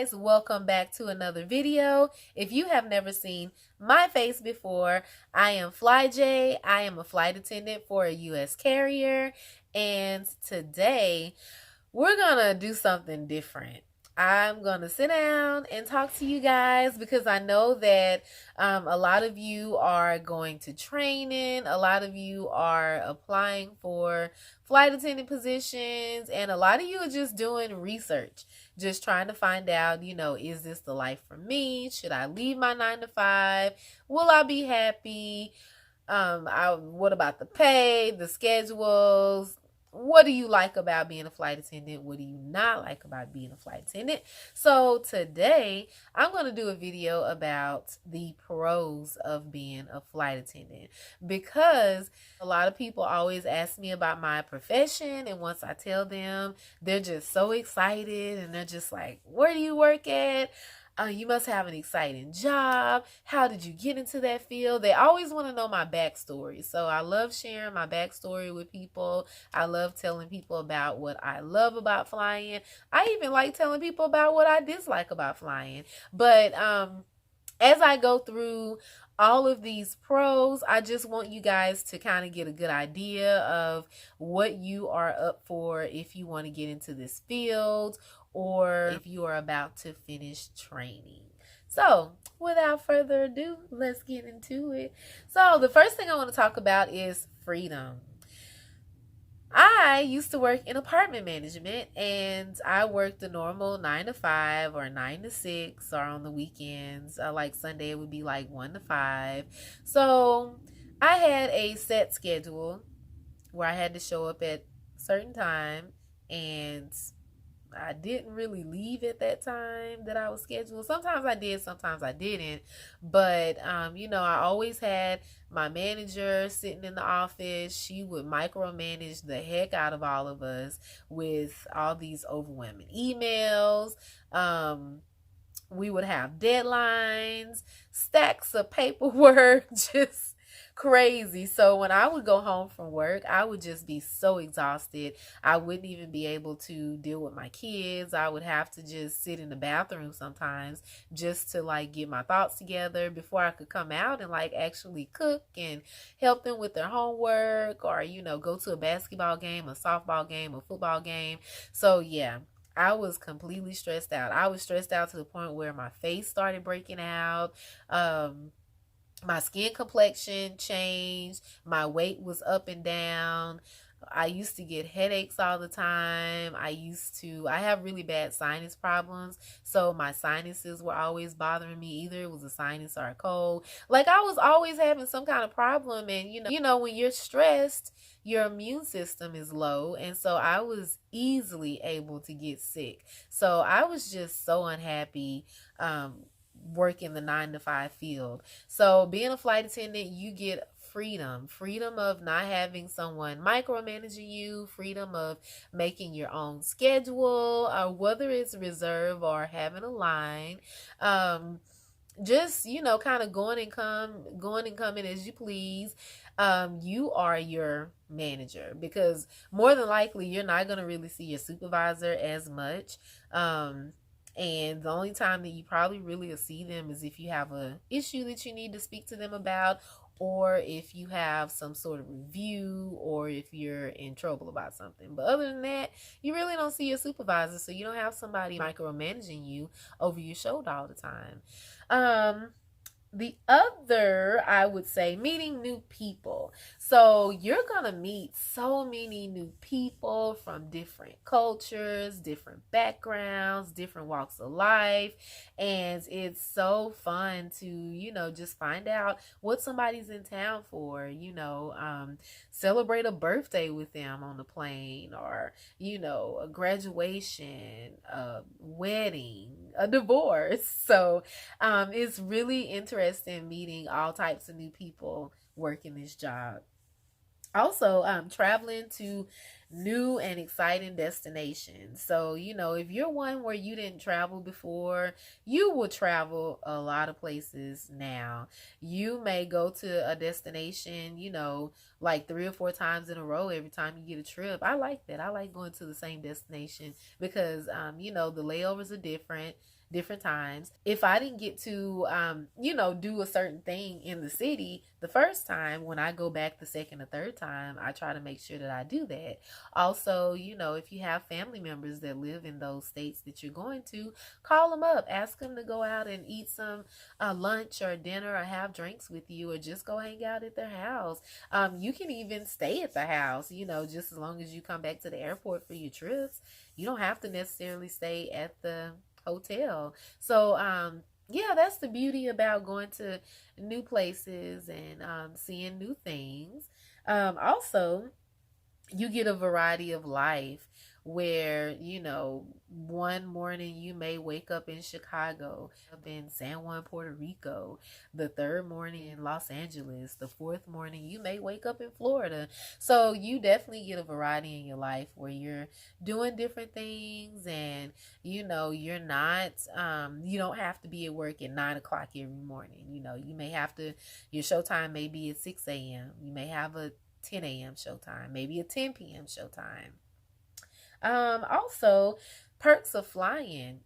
guys, welcome back to another video. If you have never seen my face before, I am Fly J. I am a flight attendant for a U.S. carrier, and today we're gonna do something different. I'm gonna sit down and talk to you guys because I know that a lot of you are going to training, a lot of you are applying for flight attendant positions, and a lot of you are just doing research, just trying to find out, is this the life for me? Should I leave my 9 to 5? Will I be happy? What about the pay, the schedules? What do you like about being a flight attendant? What do you not like about being a flight attendant? So today I'm going to do a video about the pros of being a flight attendant, because a lot of people always ask me about my profession, and once I tell them, they're just so excited and they're just like, where do you work at? You must have an exciting job. How did you get into that field? They always want to know my backstory. So I love sharing my backstory with people. I love telling people about what I love about flying. I even like telling people about what I dislike about flying. But as I go through all of these pros, I just want you guys to kind of get a good idea of what you are up for if you want to get into this field or if you are about to finish training. So without further ado, let's get into it. So the first thing I want to talk about is freedom. I used to work in apartment management, and I worked the normal 9 to 5 or 9 to 6, or on the weekends, like Sunday, it would be like 1 to 5. So I had a set schedule where I had to show up at a certain time, and I didn't really leave at that time that I was scheduled. Sometimes I did, sometimes I didn't. But, I always had my manager sitting in the office. She would micromanage the heck out of all of us with all these overwhelming emails. We would have deadlines, stacks of paperwork, just crazy. So when I would go home from work, I would just be so exhausted. I wouldn't even be able to deal with my kids. I would have to just sit in the bathroom sometimes just to like get my thoughts together before I could come out and like actually cook and help them with their homework, or go to a basketball game, a softball game, a football game. So yeah, I was completely stressed out. I was stressed out to the point where my face started breaking out. My skin complexion changed. My weight was up and down. I used to get headaches all the time. I have really bad sinus problems. So my sinuses were always bothering me. Either it was a sinus or a cold. Like I was always having some kind of problem. And when you're stressed, your immune system is low. And so I was easily able to get sick. So I was just so unhappy, work in the 9 to 5 field. So being a flight attendant, you get freedom of not having someone micromanaging you, freedom of making your own schedule, or whether it's reserve or having a line. Just kind of going and coming as you please. You are your manager, because more than likely you're not going to really see your supervisor as much. And the only time that you probably really will see them is if you have an issue that you need to speak to them about, or if you have some sort of review, or if you're in trouble about something. But other than that, you really don't see your supervisor, so you don't have somebody micromanaging you over your shoulder all the time. The other, I would say, meeting new people. So you're going to meet so many new people from different cultures, different backgrounds, different walks of life. And it's so fun to, just find out what somebody's in town for, celebrate a birthday with them on the plane, or, a graduation, a wedding, a divorce. So it's really interesting meeting all types of new people working this job. Also, traveling to new and exciting destinations. So, if you're one where you didn't travel before, you will travel a lot of places now. You may go to a destination, like 3 or 4 times in a row every time you get a trip. I like that. I like going to the same destination because, the layovers are different. different times. If I didn't get to, do a certain thing in the city the first time, when I go back the second or third time, I try to make sure that I do that. Also, if you have family members that live in those states that you're going to, call them up, ask them to go out and eat some lunch or dinner or have drinks with you, or just go hang out at their house. You can even stay at the house, just as long as you come back to the airport for your trips. You don't have to necessarily stay at the hotel. So, yeah, that's the beauty about going to new places and seeing new things. Also, you get a variety of life where, one morning you may wake up in Chicago, up in San Juan, Puerto Rico, the third morning in Los Angeles, the fourth morning you may wake up in Florida. So you definitely get a variety in your life where you're doing different things, and you're not you don't have to be at work at 9 o'clock every morning. You may have to, your showtime may be at 6 a.m. You may have a 10 a.m. showtime, maybe a 10 p.m. showtime. Also, perks of flying.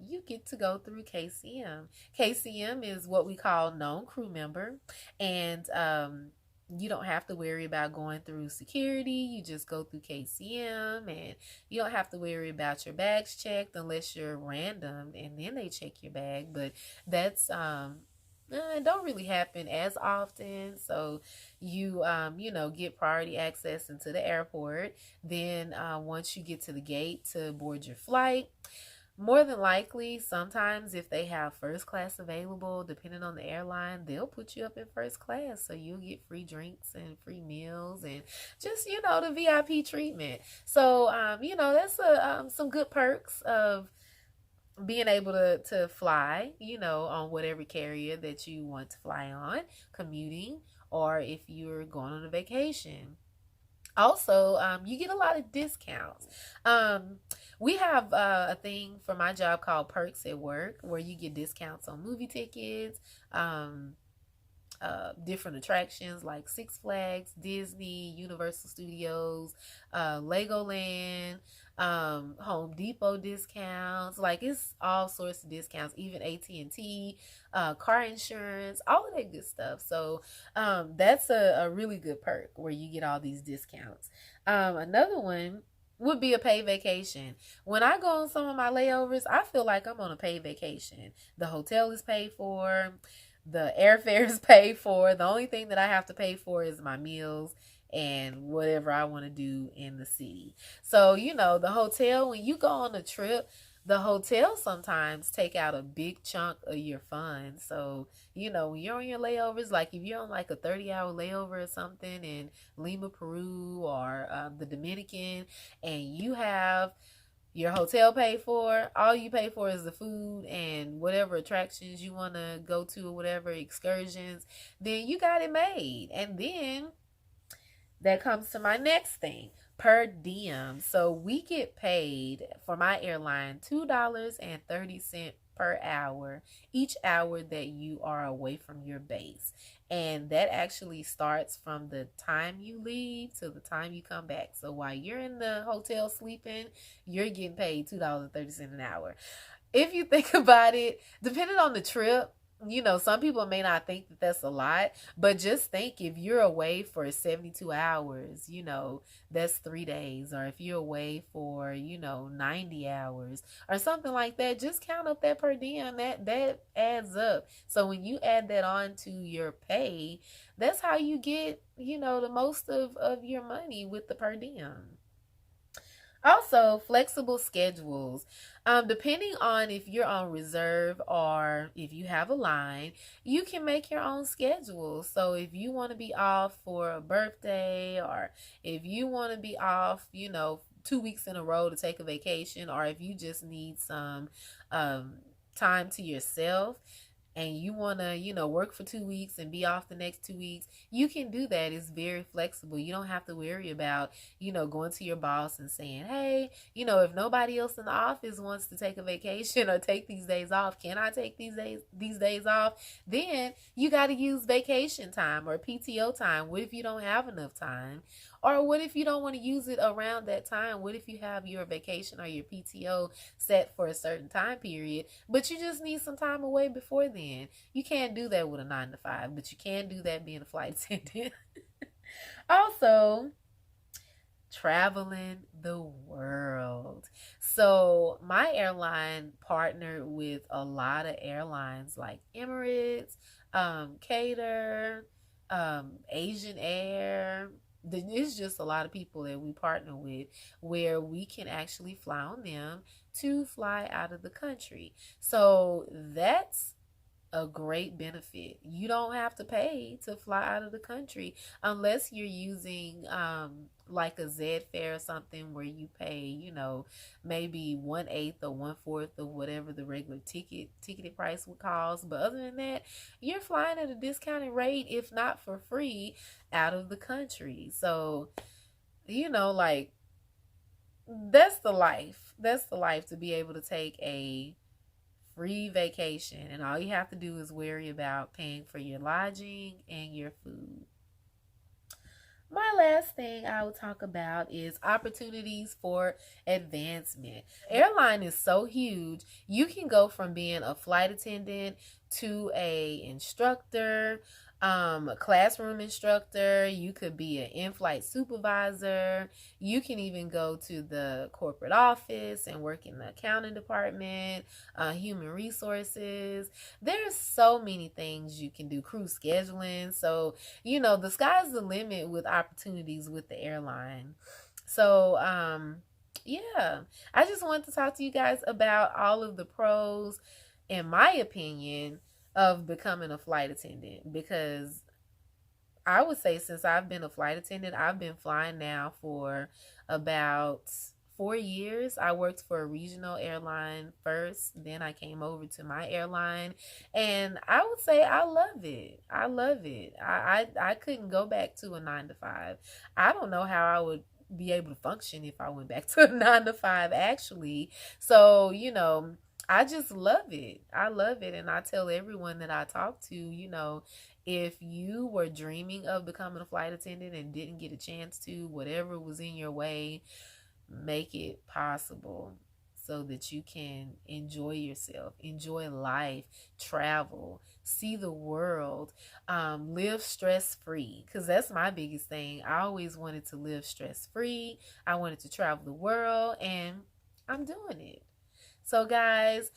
You get to go through KCM. KCM is what we call known crew member, and you don't have to worry about going through security. You just go through KCM, and you don't have to worry about your bags checked unless you're random, and then they check your bag. But that's it don't really happen as often. So you get priority access into the airport. Then once you get to the gate to board your flight, more than likely, sometimes if they have first class available, depending on the airline, they'll put you up in first class. So you'll get free drinks and free meals and just, the VIP treatment. So, that's some good perks of being able to fly, on whatever carrier that you want to fly on, commuting, or if you're going on a vacation. Also, you get a lot of discounts. We have a thing for my job called Perks at Work, where you get discounts on movie tickets, different attractions like Six Flags, Disney, Universal Studios, Legoland, Home Depot discounts. Like, it's all sorts of discounts, even AT&T, car insurance, all of that good stuff. So that's a really good perk where you get all these discounts. Another one would be a paid vacation. When I go on some of my layovers, I feel like I'm on a paid vacation. The hotel is paid for, the airfare is paid for. The only thing that I have to pay for is my meals and whatever I want to do in the city. So, the hotel, when you go on a trip, the hotel sometimes take out a big chunk of your funds. So, when you're on your layovers, like if you're on like a 30-hour layover or something in Lima, Peru, or the Dominican, and you have your hotel paid for, all you pay for is the food and whatever attractions you want to go to, or whatever excursions, then you got it made. And then that comes to my next thing, per diem. So we get paid for my airline $2.30 per hour, each hour that you are away from your base. And that actually starts from the time you leave to the time you come back. So while you're in the hotel sleeping, you're getting paid $2.30 an hour. If you think about it, depending on the trip, some people may not think that that's a lot, but just think, if you're away for 72 hours, that's 3 days. Or if you're away for, 90 hours or something like that, just count up that per diem. That adds up. So when you add that on to your pay, that's how you get, the most of your money with the per diem. Also, flexible schedules. Depending on if you're on reserve or if you have a line, you can make your own schedule. So if you want to be off for a birthday, or if you want to be off, 2 weeks in a row to take a vacation, or if you just need some time to yourself, and you want to, work for 2 weeks and be off the next 2 weeks, you can do that. It's very flexible. You don't have to worry about, going to your boss and saying, hey, if nobody else in the office wants to take a vacation or take these days off, can I take these days off? Then you got to use vacation time or PTO time. What if you don't have enough time? Or what if you don't want to use it around that time? What if you have your vacation or your PTO set for a certain time period, but you just need some time away before then? You can't do that with a 9 to 5, but you can do that being a flight attendant. Also, traveling the world. So my airline partnered with a lot of airlines like Emirates, Cater, Asian Air. It's just a lot of people that we partner with where we can actually fly on them to fly out of the country. So that's a great benefit. You don't have to pay to fly out of the country unless you're using like a Z fare or something where you pay, maybe 1/8 or 1/4 of whatever the regular ticketed price would cost. But other than that, you're flying at a discounted rate, if not for free, out of the country. So, like, that's the life. That's the life, to be able to take a free vacation, and all you have to do is worry about paying for your lodging and your food. My last thing I will talk about is opportunities for advancement. Airline is so huge. You can go from being a flight attendant to a instructor, a classroom instructor. You could be an in-flight supervisor. You can even go to the corporate office and work in the accounting department, human resources. There's so many things you can do. Crew scheduling. So, the sky's the limit with opportunities with the airline. So, yeah, I just wanted to talk to you guys about all of the pros, in my opinion, of becoming a flight attendant, because I would say since I've been a flight attendant, I've been flying now for about 4 years. I worked for a regional airline first, then I came over to my airline, and I would say I love it. I love it. I couldn't go back to a 9 to 5. I don't know how I would be able to function if I went back to a 9 to 5, actually. So, I just love it. I love it. And I tell everyone that I talk to, if you were dreaming of becoming a flight attendant and didn't get a chance to, whatever was in your way, make it possible so that you can enjoy yourself, enjoy life, travel, see the world, live stress-free, because that's my biggest thing. I always wanted to live stress-free. I wanted to travel the world, and I'm doing it. So guys,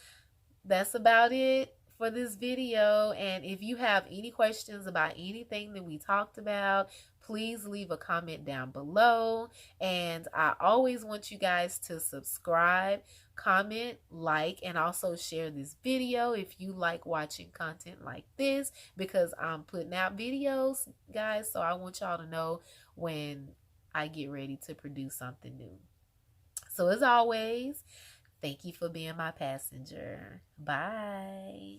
that's about it for this video. And if you have any questions about anything that we talked about, please leave a comment down below. And I always want you guys to subscribe, comment, like, and also share this video if you like watching content like this, because I'm putting out videos, guys. So I want y'all to know when I get ready to produce something new. So as always, thank you for being my passenger. Bye.